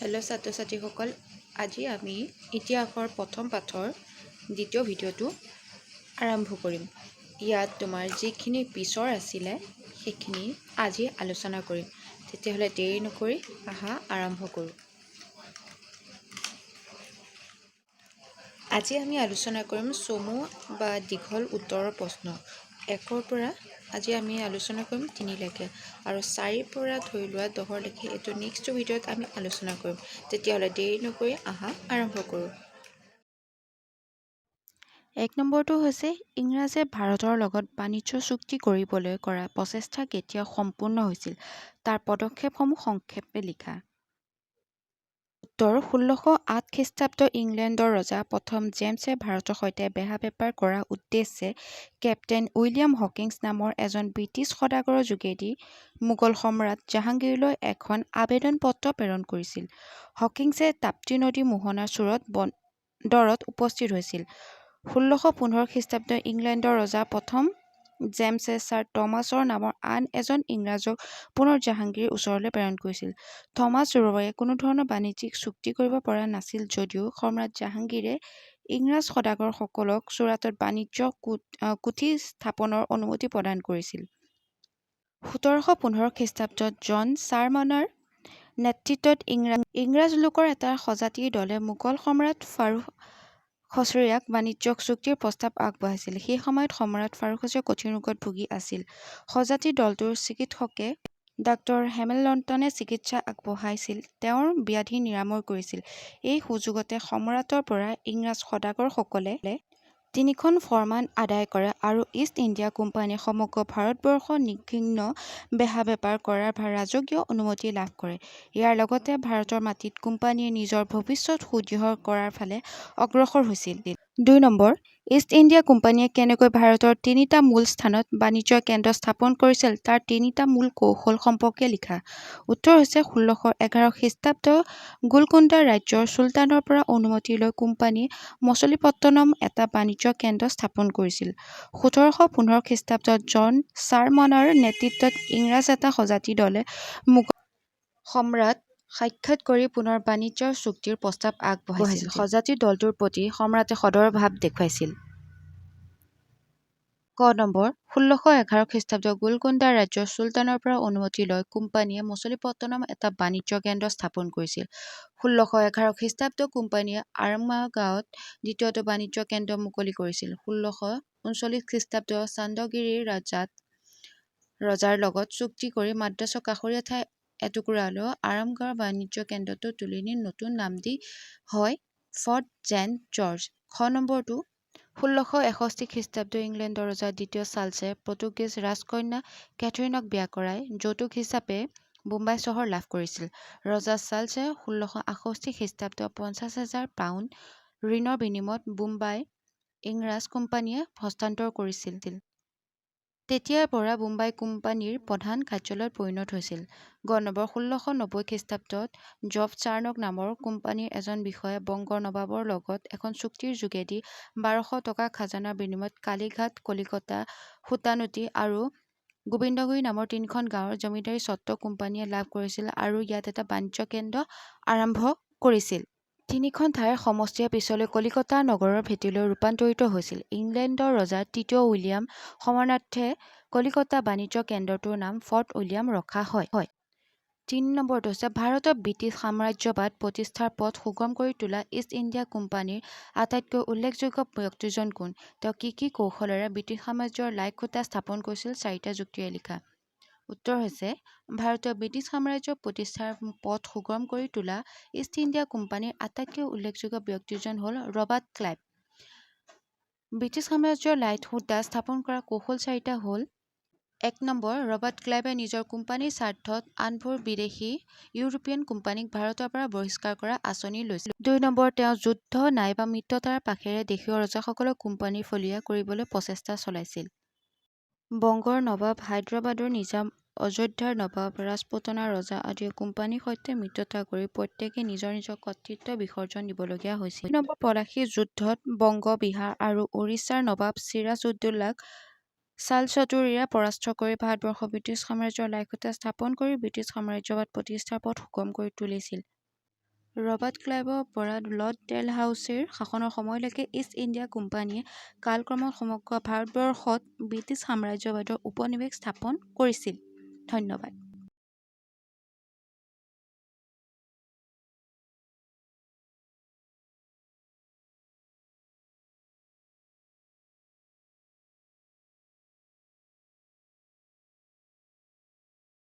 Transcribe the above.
Hello' ছাত্ৰ ছাত্ৰীসকল, আজি আমি ইতিহাসৰ প্ৰথম পাঠৰ দ্বিতীয় ভিডিঅ'টো আৰম্ভ কৰিম। ইয়াত তোমাৰ যিখিনি পিছৰ আছিলে সেইখিনি আজি আলোচনা কৰিম। তেতিয়াহ'লে দেৰি নকৰি আহা আৰম্ভ কৰোঁ। আজি আমি আলোচনা কৰিম চমু বা দীঘল উত্তৰৰ প্ৰশ্ন। 1ৰ পৰা আজি আমি আলোচনা কৰিম 3লৈকে, আৰু 4ৰ পৰা ধৰি লোৱা 10লৈকে এইটো নেক্সট ভিডিঅ'ত আমি আলোচনা কৰিম। তেতিয়াহ'লে দেৰি নকৰি আহা আৰম্ভ কৰোঁ। 1 নম্বৰটো হৈছে ইংৰাজে ভাৰতৰ লগত বাণিজ্য চুক্তি কৰিবলৈ কৰা প্ৰচেষ্টা কেতিয়া সম্পূৰ্ণ হৈছিল? তাৰ পদক্ষেপসমূহ সংক্ষেপে লিখা। উত্তৰ: 1608 খ্ৰীষ্টাব্দ ইংলেণ্ডৰ ৰজা প্ৰথম জেমছে ভাৰতৰ সৈতে বেহা বেপাৰ কৰাৰ উদ্দেশ্যে কেপ্টেইন উইলিয়াম হকিন্স নামৰ এজন ব্ৰিটিছ সদাগৰৰ যোগেদি মোগল সম্ৰাট জাহাংগীৰলৈ এখন আবেদন পত্ৰ প্ৰেৰণ কৰিছিল। হকিন্সে তাপ্তি নদী মোহনাৰ চুৰত বন্দৰত উপস্থিত হৈছিল। 1615 খ্ৰীষ্টাব্দ ইংলেণ্ডৰ ৰজা প্ৰথম জেমছে ছাৰ থমাছৰ নামৰ আন এজন ইংৰাজক পুনৰ জাহাংগীৰৰ ওচৰলৈ প্ৰেৰণ কৰিছিল। থমাছ ৰয়ে কোনো ধৰণৰ বাণিজ্যিক চুক্তি কৰিব পৰা নাছিল যদিও সম্ৰাট জাহাংগীৰে ইংৰাজ সদাগৰসকলক চুৰাটত বাণিজ্য কুঠি স্থাপনৰ অনুমতি প্ৰদান কৰিছিল। 1715 খ্ৰীষ্টাব্দত জন চাৰমানৰ নেতৃত্বত ইংৰাজ লোকৰ এটা স্বজাতিৰ দলে মোগল সম্ৰাট ফাৰুখ খছৰীয়াক বাণিজ্যিক চুক্তিৰ প্ৰস্তাৱ আগবঢ়াইছিল। সেই সময়ত সম্ৰাট ফাৰুখ খছৰীয়া কঠিন ৰোগত ভুগি আছিল। স্বজাতিৰ দলটোৰ চিকিৎসকে ডাক্তৰ হেমিল্টনে চিকিৎসা আগবঢ়াইছিল, তেওঁৰ ব্যাধি নিৰাময় কৰিছিল। এই সুযোগতে সম্ৰাটৰ পৰা ইংৰাজ সদাগৰসকলে 3খন ফৰমান আদায় কৰে আৰু ইষ্ট ইণ্ডিয়া কোম্পানীয়ে সমগ্ৰ ভাৰতবৰ্ষ নিৰ্বিঘ্ন বেহা বেপাৰ কৰাৰ ৰাজকীয় অনুমতি লাভ কৰে। ইয়াৰ লগতে ভাৰতৰ মাটিত কোম্পানীয়ে নিজৰ ভৱিষ্যত সুদৃঢ় কৰাৰ ফালে অগ্ৰসৰ হৈছিল। 2 নম্বৰ: ইষ্ট ইণ্ডিয়া কোম্পানীয়ে কেনেকৈ ভাৰতৰ 3টা মূল স্থানত বাণিজ্য কেন্দ্ৰ স্থাপন কৰিছিল তাৰ 3টা মূল কৌশল সম্পৰ্কে লিখা। উত্তৰ হৈছে 1611 খ্ৰীষ্টাব্দত গোলকোণ্ডা ৰাজ্যৰ চুলতানৰ পৰা অনুমতি লৈ কোম্পানীয়ে মছলিপট্টনম এটা বাণিজ্য কেন্দ্ৰ স্থাপন কৰিছিল। 1715 খ্ৰীষ্টাব্দত জন চাৰমানৰ নেতৃত্বত ইংৰাজ এটা স্বজাতিৰ দলে মোগল সম্ৰাট সাক্ষাৎ কৰি পুনৰ বাণিজ্য চুক্তিৰ প্ৰস্তাৱ আগবঢ়াইছিল। স্বজাতিৰ দলটোৰ প্ৰতি সম্ৰাটে সদৰ ভাৱ দেখুৱাইছিল। ক নম্বৰ: 1611 খ্ৰীষ্টাব্দত গোলকোণ্ডা ৰাজ্যৰ চুলতানৰ পৰা অনুমতি লৈ কোম্পানীয়ে মছলিপট্টনম এটা বাণিজ্য কেন্দ্ৰ স্থাপন কৰিছিল। 1611 খ্ৰীষ্টাব্দত কোম্পানীয়ে আৰামগাঁৱত দ্বিতীয়টো বাণিজ্য কেন্দ্ৰ মুকলি কৰিছিল। 1639 খ্ৰীষ্টাব্দত চান্দগিৰিৰ ৰজাৰ লগত চুক্তি কৰি মাদ্ৰাজৰ কাষৰীয়া ঠাই এটুকুৰালৈ আৰামগাঁৱৰ বাণিজ্য কেন্দ্ৰটো তুলি নি নতুন নাম দি হয় ফৰ্ট ছেণ্ট জৰ্জ। খ নম্বৰটো 1661 খ্ৰীষ্টাব্দত ইংলেণ্ডৰ ৰজা দ্বিতীয় চাৰ্লছে পৰ্তুগীজ ৰাজকন্যা কেথৰিনক বিয়া কৰাই যৌতুক হিচাপে বোম্বাই চহৰ লাভ কৰিছিল। ৰজা চাৰ্লছে 1668 খ্ৰীষ্টাব্দত 50,000 পাউণ্ড ঋণৰ বিনিময়ত বোম্বাই ইংৰাজ কোম্পানীয়ে হস্তান্তৰ কৰিছিল। তেতিয়াৰ পৰা বোম্বাই কোম্পানীৰ প্ৰধান কাৰ্যালয়ত পৰিণত হৈছিল। গ নম্বৰ: 1690 খ্ৰীষ্টাব্দত জব চাৰ্নক নামৰ কোম্পানীৰ এজন বিষয়াই বংগৰ নবাবৰ লগত এখন চুক্তিৰ যোগেদি 1200 টকা খাজানাৰ বিনিময়ত কালীঘাট, কলিকতা, সুতানুটি আৰু গোবিন্দগুৰি নামৰ 3খন গাঁৱৰ জমিদাৰী স্বত্ব কোম্পানীয়ে লাভ কৰিছিল আৰু ইয়াত এটা বাণিজ্য কেন্দ্ৰ আৰম্ভ কৰিছিল। 3খন ঠাইৰ সমষ্টিয়ে পিছলৈ কলিকতা নগৰৰ ভেটিলৈ ৰূপান্তৰিত হৈছিল। ইংলেণ্ডৰ ৰজা তৃতীয় উইলিয়ামৰ সন্মানাৰ্থে কলিকতা বাণিজ্য কেন্দ্ৰটোৰ নাম ফৰ্ট উইলিয়াম ৰখা হয়। 3 নম্বৰটো হৈছে ভাৰতত ব্ৰিটিছ সাম্ৰাজ্যবাদ প্ৰতিষ্ঠাৰ পথ সুগম কৰি তোলা ইষ্ট ইণ্ডিয়া কোম্পানীৰ আটাইতকৈ উল্লেখযোগ্য ব্যক্তিজন কোন? তেওঁ কি কি কৌশলেৰে ব্ৰিটিছ সাম্ৰাজ্যৰ লাই খুঁটা স্থাপন কৰিছিল? 4টা যুক্তিৰে লিখা। উত্তৰ হৈছে ভাৰতীয় ব্ৰিটিছ সাম্ৰাজ্য প্ৰতিষ্ঠাৰ পথ সুগম কৰি তোলা ইষ্ট ইণ্ডিয়া কোম্পানীৰ আটাইতকৈ উল্লেখযোগ্য ব্যক্তিজন হ'ল ৰবাৰ্ট ক্লাইভ। ব্ৰিটিছ সাম্ৰাজ্যৰ লাই খুঁটা স্থাপন কৰা কৌশল 4টা হ'ল: 1 নম্বৰ: ৰবাৰ্ট ক্লাইভে নিজৰ কোম্পানীৰ স্বাৰ্থত আনবোৰ বিদেশী ইউৰোপীয়ান কোম্পানীক ভাৰতৰ পৰা বহিষ্কাৰ কৰাৰ আঁচনি লৈছিল। 2 নম্বৰ: তেওঁ যুদ্ধ নাইবা মিত্ৰতাৰ পাশেৰে দেশীয় ৰজাসকলক কোম্পানীৰ ফলীয়া কৰিবলৈ প্ৰচেষ্টা চলাইছিল। বংগৰ নবাব, হায়দৰাবাদৰ নিজাম, অযোধ্যাৰ নবাব, ৰাজপুতানাৰ ৰজা আদিয়ে কোম্পানীৰ সৈতে মিত্ৰতা কৰি প্ৰত্যেকেই নিজৰ নিজৰ কৰ্তৃত্ব বিসৰ্জন দিবলগীয়া হৈছিল। 2 নম্বৰ: পলাশী যুদ্ধত বংগ, বিহাৰ আৰু উৰিষ্যাৰ নবাব চিৰাজউদ্দৌলাক চালচতুৰীৰে পৰাস্ত কৰি ভাৰতবৰ্ষত ব্ৰিটিছ সাম্ৰাজ্যৰ লাই খুঁটা স্থাপন কৰি ব্ৰিটিছ সাম্ৰাজ্যবাদ প্ৰতিষ্ঠাৰ পথ সুগম কৰি তুলিছিল। ৰবাৰ্ট ক্লাইভৰ পৰা লৰ্ড ডেলহাউছীৰ শাসনৰ সময়লৈকে ইষ্ট ইণ্ডিয়া কোম্পানীয়ে কালক্ৰমত সমগ্ৰ ভাৰতবৰ্ষত ব্ৰিটিছ সাম্ৰাজ্যবাদৰ উপনিৱেশ স্থাপন কৰিছিল। ধন্যবাদ।